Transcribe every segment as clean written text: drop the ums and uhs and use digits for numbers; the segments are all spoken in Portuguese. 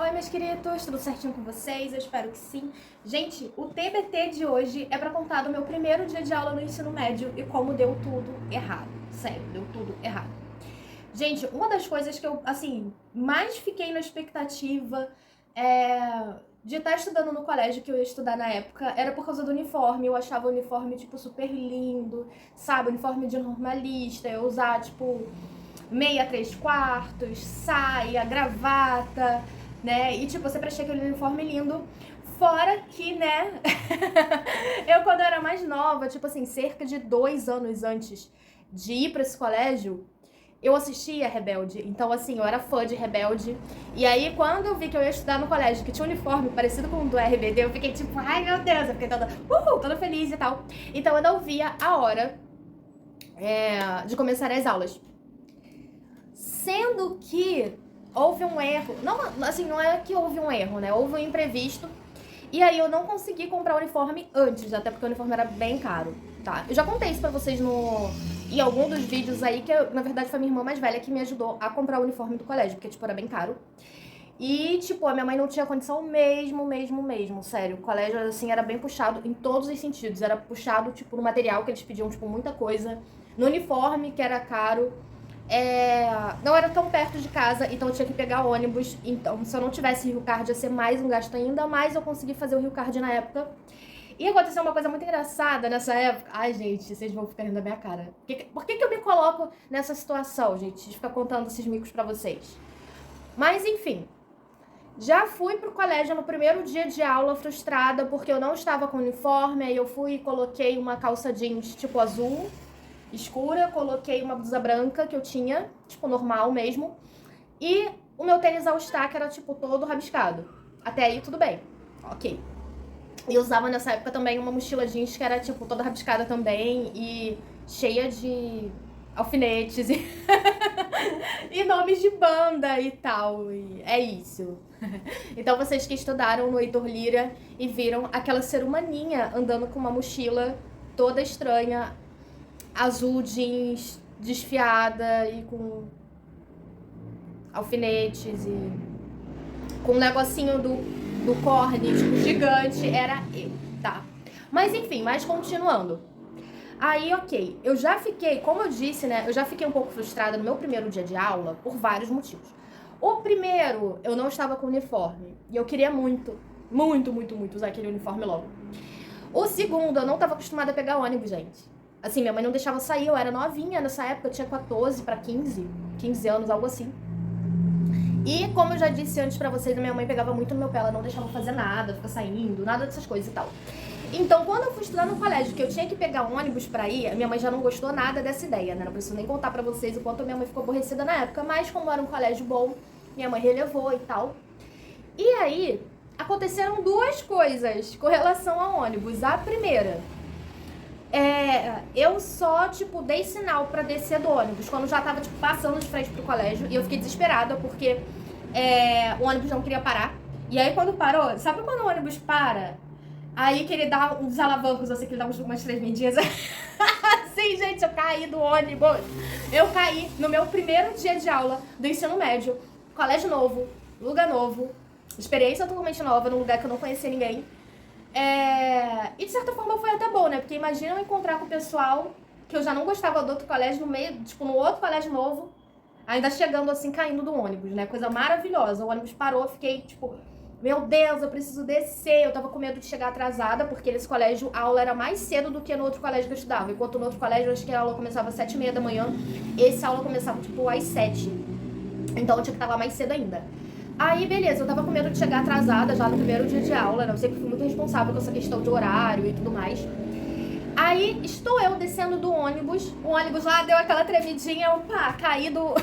Oi, meus queridos, tudo certinho com vocês? Eu espero que sim. Gente, o TBT de hoje é pra contar do meu primeiro dia de aula no ensino médio e como deu tudo errado. Sério, deu tudo errado. Gente, uma das coisas que eu, assim, mais fiquei na expectativa de estar estudando no colégio que eu ia estudar na época era por causa do uniforme. Eu achava o uniforme, tipo, super lindo, sabe? Uniforme de normalista, eu usar, tipo, meia 3/4, saia, gravata, né? E tipo, eu sempre achei aquele uniforme lindo. Fora que, né, eu quando eu era mais nova, tipo assim, cerca de 2 anos antes de ir pra esse colégio, eu assistia Rebelde. Então, assim, eu era fã de Rebelde. E aí, quando eu vi que eu ia estudar no colégio que tinha um uniforme parecido com o do RBD, eu fiquei tipo, ai meu Deus, eu fiquei toda feliz e tal. Então, eu não via a hora de começar as aulas. Sendo que houve um erro, não, assim, não é que houve um erro, né? Houve um imprevisto. E aí eu não consegui comprar o uniforme antes, até porque o uniforme era bem caro, tá? Eu já contei isso pra vocês em algum dos vídeos aí, que na verdade foi minha irmã mais velha que me ajudou a comprar o uniforme do colégio, porque, tipo, era bem caro. E, tipo, a minha mãe não tinha condição mesmo, sério. O colégio, assim, era bem puxado em todos os sentidos. Era puxado, tipo, no material, que eles pediam, tipo, muita coisa. No uniforme, que era caro. Não era tão perto de casa, então eu tinha que pegar ônibus. Então, se eu não tivesse Rio Card, ia ser mais um gasto ainda, mas eu consegui fazer o Rio Card na época. E aconteceu uma coisa muito engraçada nessa época. Ai, gente, vocês vão ficar rindo da minha cara. Por que eu me coloco nessa situação, gente, de ficar contando esses micos pra vocês? Mas, enfim, já fui pro colégio no primeiro dia de aula frustrada porque eu não estava com uniforme. Aí eu fui e coloquei uma calça jeans tipo azul escura, coloquei uma blusa branca que eu tinha, tipo, normal mesmo. E o meu tênis All Star, que era, tipo, todo rabiscado. Até aí, tudo bem. Ok. E eu usava nessa época também uma mochila jeans que era, tipo, toda rabiscada também e cheia de alfinetes e, e nomes de banda e tal. E é isso. Então vocês que estudaram no Heitor Lira e viram aquela ser humaninha andando com uma mochila toda estranha, azul jeans, desfiada e com alfinetes e com um negocinho do corne, tipo, gigante, era eu, tá? Mas enfim, continuando. Aí, ok, eu já fiquei, como eu disse, né, eu já fiquei um pouco frustrada no meu primeiro dia de aula por vários motivos. O primeiro, eu não estava com uniforme e eu queria muito usar aquele uniforme logo. O segundo, eu não estava acostumada a pegar ônibus, gente. Assim, minha mãe não deixava sair, eu era novinha nessa época, eu tinha 14 para 15 anos, algo assim. E como eu já disse antes pra vocês, a minha mãe pegava muito no meu pé, ela não deixava eu fazer nada, ficar saindo, nada dessas coisas e tal. Então, quando eu fui estudar no colégio, que eu tinha que pegar um ônibus pra ir, a minha mãe já não gostou nada dessa ideia, né? Não preciso nem contar pra vocês o quanto a minha mãe ficou aborrecida na época, mas como era um colégio bom, minha mãe relevou e tal. E aí, aconteceram duas coisas com relação ao ônibus. A primeira, eu só, tipo, dei sinal pra descer do ônibus quando já tava, tipo, passando de frente pro colégio. E eu fiquei desesperada porque o ônibus não queria parar. E aí, quando parou, sabe quando o ônibus para? Aí que ele dá uns alavancos, assim, que ele dá umas tremidinhas. Sim, gente, eu caí do ônibus. Eu caí no meu primeiro dia de aula do ensino médio. Colégio novo, lugar novo, experiência totalmente nova, num lugar que eu não conhecia ninguém. E de certa forma foi até bom, né? Porque imagina eu encontrar com o pessoal que eu já não gostava do outro colégio, no meio, tipo, no outro colégio novo, ainda chegando assim, caindo do ônibus, né? Coisa maravilhosa. O ônibus parou, eu fiquei, tipo, meu Deus, eu preciso descer. Eu tava com medo de chegar atrasada, porque nesse colégio a aula era mais cedo do que no outro colégio que eu estudava. Enquanto no outro colégio, eu acho que a aula começava às 7h30 da manhã, esse aula começava, tipo, às 7. Então eu tinha que estar lá mais cedo ainda. Aí, beleza, eu tava com medo de chegar atrasada já no primeiro dia de aula, né? Eu sempre fui muito responsável com essa questão de horário e tudo mais. Aí, estou eu descendo do ônibus, o ônibus lá deu aquela tremidinha, opa, caí do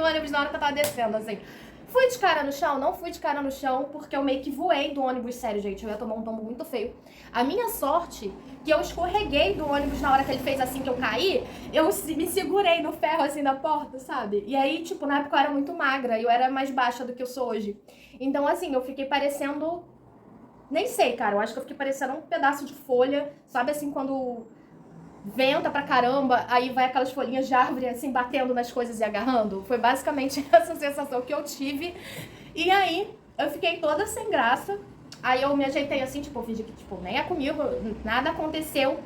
ônibus na hora que eu tava descendo, assim. Fui de cara no chão? Não fui de cara no chão, porque eu meio que voei do ônibus, sério, gente, eu ia tomar um tombo muito feio. A minha sorte, que eu escorreguei do ônibus na hora que ele fez assim, que eu caí, eu me segurei no ferro, assim, da porta, sabe? E aí, tipo, na época eu era muito magra, e eu era mais baixa do que eu sou hoje. Então, assim, eu fiquei parecendo... Nem sei, cara, eu acho que eu fiquei parecendo um pedaço de folha, sabe assim, quando venta pra caramba, aí vai aquelas folhinhas de árvore, assim, batendo nas coisas e agarrando? Foi basicamente essa sensação que eu tive. E aí, eu fiquei toda sem graça. Aí eu me ajeitei assim, tipo, fingi que, tipo, nem é comigo, nada aconteceu.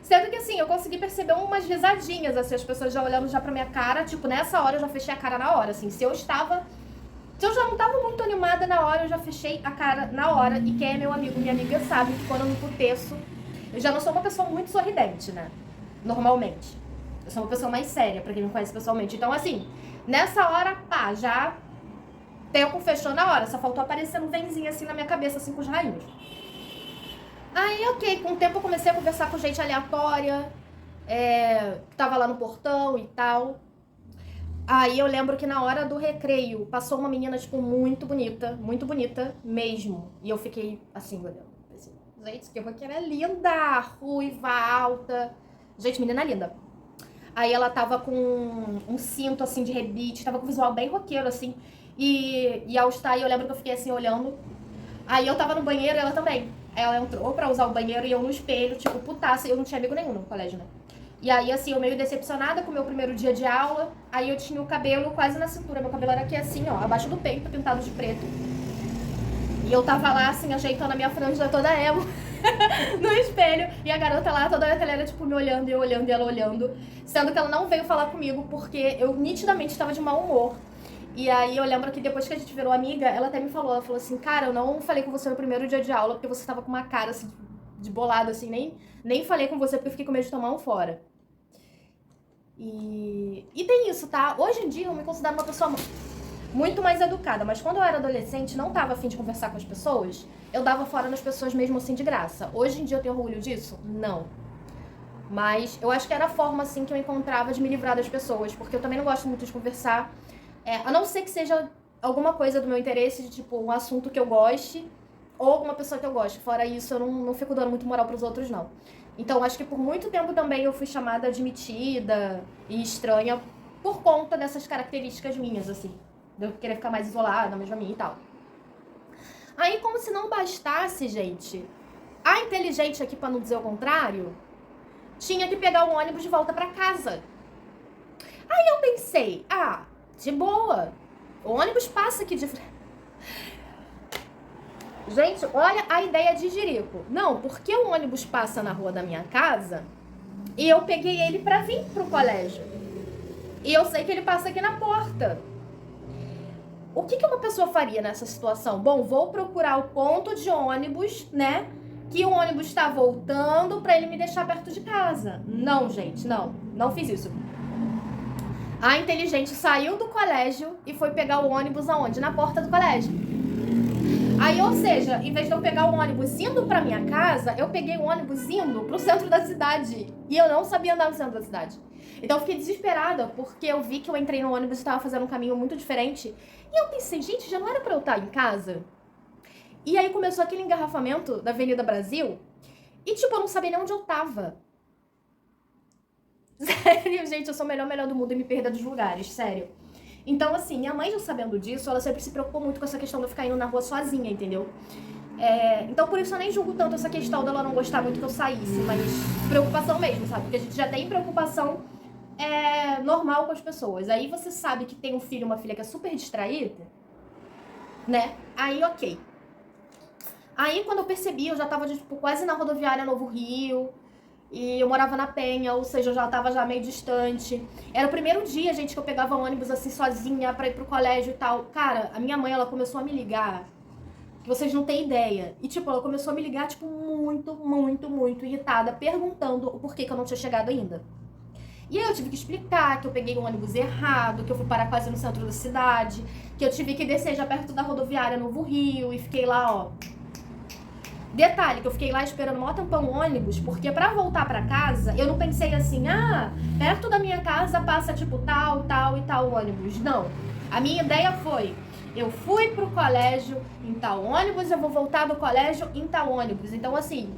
Sendo que, assim, eu consegui perceber umas risadinhas, assim, as pessoas já olhando já pra minha cara. Tipo, nessa hora eu já fechei a cara na hora, assim. Se eu já não tava muito animada na hora, eu já fechei a cara na hora. E quem é meu amigo, minha amiga, sabe que quando eu me emputeço, eu já não sou uma pessoa muito sorridente, né? Normalmente. Eu sou uma pessoa mais séria, pra quem me conhece pessoalmente. Então, assim, nessa hora, pá, já tempo fechou na hora. Só faltou aparecer um venzinho assim na minha cabeça, assim, com os rainhos. Aí, ok, com o tempo eu comecei a conversar com gente aleatória, que tava lá no portão e tal. Aí eu lembro que na hora do recreio passou uma menina, tipo, muito bonita mesmo. E eu fiquei assim, olhando. Assim, gente, que roqueira linda, ruiva, alta. Gente, menina linda. Aí ela tava com um cinto, assim, de rebite, tava com um visual bem roqueiro, assim. E ao estar aí, eu lembro que eu fiquei assim, olhando. Aí eu tava no banheiro e ela também. Ela entrou pra usar o banheiro e eu no espelho, tipo, putaça. Eu não tinha amigo nenhum no colégio, né? E aí, assim, eu meio decepcionada com o meu primeiro dia de aula. Aí eu tinha o cabelo quase na cintura. Meu cabelo era aqui assim, ó, abaixo do peito, pintado de preto. E eu tava lá, assim, ajeitando a minha franja toda emo no espelho. E a garota lá, toda ela era, tipo, me olhando e eu olhando e ela olhando. Sendo que ela não veio falar comigo porque eu nitidamente estava de mau humor. E aí eu lembro que depois que a gente virou amiga, ela até me falou, ela falou assim, cara, eu não falei com você no primeiro dia de aula porque você tava com uma cara, assim, de bolado, assim, nem falei com você porque eu fiquei com medo de tomar um fora. E tem isso, tá? Hoje em dia eu me considero uma pessoa muito mais educada, mas quando eu era adolescente, não tava afim de conversar com as pessoas, eu dava fora nas pessoas mesmo assim de graça. Hoje em dia eu tenho orgulho disso? Não. Mas eu acho que era a forma, assim, que eu encontrava de me livrar das pessoas, porque eu também não gosto muito de conversar, a não ser que seja alguma coisa do meu interesse, de tipo, um assunto que eu goste, ou alguma pessoa que eu goste. Fora isso, eu não fico dando muito moral pros outros, não. Então, acho que por muito tempo também eu fui chamada de metida e estranha por conta dessas características minhas, assim. De eu querer ficar mais isolada, mesmo a mim e tal. Aí, como se não bastasse, gente, a inteligente aqui, pra não dizer o contrário, tinha que pegar o ônibus de volta pra casa. Aí eu pensei, de boa, o ônibus passa aqui de frente. Gente, olha a ideia de jirico. Não, porque o ônibus passa na rua da minha casa e eu peguei ele pra vir pro colégio. E eu sei que ele passa aqui na porta. O que uma pessoa faria nessa situação? Bom, vou procurar o ponto de ônibus, né? Que o ônibus está voltando pra ele me deixar perto de casa. Não, gente, não fiz isso. A inteligente saiu do colégio e foi pegar o ônibus aonde? Na porta do colégio. Aí, ou seja, em vez de eu pegar o ônibus indo pra minha casa, eu peguei o ônibus indo pro centro da cidade. E eu não sabia andar no centro da cidade. Então eu fiquei desesperada, porque eu vi que eu entrei no ônibus e tava fazendo um caminho muito diferente. E eu pensei, gente, já não era pra eu estar em casa? E aí começou aquele engarrafamento da Avenida Brasil. E tipo, eu não sabia nem onde eu tava. Sério, gente, eu sou o melhor do mundo e me perda dos lugares, sério. Então, assim, minha mãe já sabendo disso, ela sempre se preocupou muito com essa questão de eu ficar indo na rua sozinha, entendeu? Então, por isso eu nem julgo tanto essa questão dela não gostar muito que eu saísse, mas preocupação mesmo, sabe? Porque a gente já tem preocupação normal com as pessoas. Aí você sabe que tem um filho, uma filha que é super distraída, né? Aí, ok. Aí, quando eu percebi, eu já tava, tipo, quase na rodoviária Novo Rio. E eu morava na Penha, ou seja, eu já tava já meio distante. Era o primeiro dia, gente, que eu pegava ônibus assim sozinha pra ir pro colégio e tal. Cara, a minha mãe, ela começou a me ligar, que vocês não têm ideia. E tipo, ela começou a me ligar, tipo, muito irritada, perguntando o porquê que eu não tinha chegado ainda. E aí eu tive que explicar que eu peguei um ônibus errado, que eu fui parar quase no centro da cidade, que eu tive que descer já perto da rodoviária Novo Rio e fiquei lá, ó. Detalhe, que eu fiquei lá esperando mó tempão o ônibus, porque pra voltar pra casa, eu não pensei assim, perto da minha casa passa tipo tal e tal ônibus. Não. A minha ideia foi, eu fui pro colégio em tal ônibus, eu vou voltar do colégio em tal ônibus. Então, assim,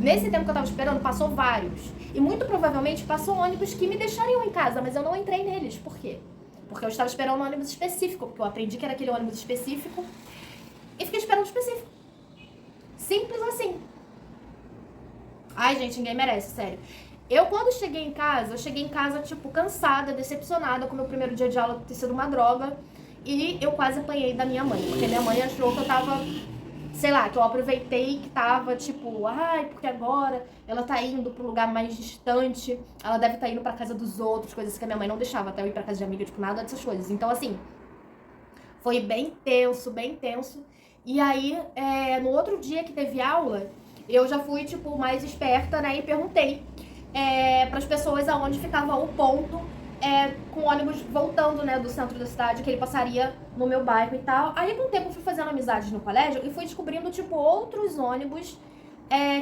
nesse tempo que eu tava esperando, passou vários. E muito provavelmente passou ônibus que me deixariam em casa, mas eu não entrei neles. Por quê? Porque eu estava esperando um ônibus específico, porque eu aprendi que era aquele ônibus específico, e fiquei esperando específico. Simples assim. Ai, gente, ninguém merece, sério. Eu, quando cheguei em casa, tipo, cansada, decepcionada com o meu primeiro dia de aula ter sido uma droga. E eu quase apanhei da minha mãe, porque minha mãe achou que eu tava, sei lá, que eu aproveitei que tava, tipo, ai, porque agora ela tá indo pra um lugar mais distante, ela deve estar indo pra casa dos outros, coisas que a minha mãe não deixava até eu ir pra casa de amiga, tipo, nada dessas coisas. Então, assim, foi bem tenso, bem tenso. E aí, no outro dia que teve aula, eu já fui, tipo, mais esperta, né, e perguntei pras pessoas aonde ficava o ponto com o ônibus voltando, né, do centro da cidade, que ele passaria no meu bairro e tal. Aí, com o tempo, eu fui fazendo amizades no colégio e fui descobrindo, tipo, outros ônibus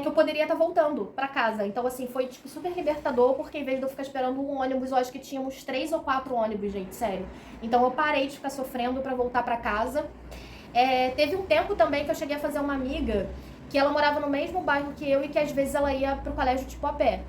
que eu poderia estar voltando pra casa. Então, assim, foi, tipo, super libertador, porque em vez de eu ficar esperando um ônibus, eu acho que tínhamos 3 ou 4 ônibus, gente, sério. Então, eu parei de ficar sofrendo pra voltar pra casa. Teve um tempo também que eu cheguei a fazer uma amiga que ela morava no mesmo bairro que eu e que às vezes ela ia pro colégio, tipo, a pé.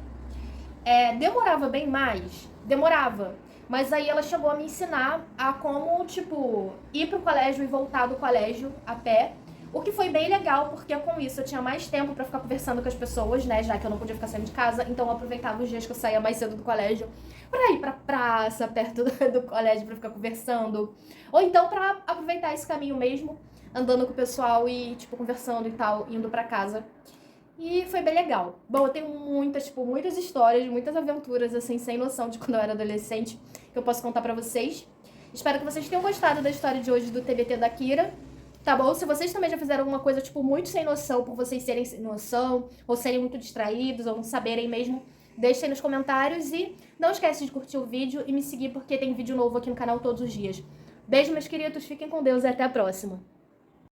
Demorava bem mais? Demorava. Mas aí ela chegou a me ensinar a como, tipo, ir pro colégio e voltar do colégio a pé. O que foi bem legal, porque com isso eu tinha mais tempo pra ficar conversando com as pessoas, né? Já que eu não podia ficar saindo de casa. Então eu aproveitava os dias que eu saía mais cedo do colégio pra ir pra praça, perto do colégio, pra ficar conversando. Ou então pra aproveitar esse caminho mesmo, andando com o pessoal e, tipo, conversando e tal, indo pra casa. E foi bem legal. Bom, eu tenho muitas histórias, muitas aventuras, assim, sem noção de quando eu era adolescente, que eu posso contar pra vocês. Espero que vocês tenham gostado da história de hoje do TBT da Kira. Tá bom? Se vocês também já fizeram alguma coisa, tipo, muito sem noção, por vocês serem sem noção, ou serem muito distraídos, ou não saberem mesmo, deixem aí nos comentários e não esquece de curtir o vídeo e me seguir porque tem vídeo novo aqui no canal todos os dias. Beijo, meus queridos, fiquem com Deus e até a próxima.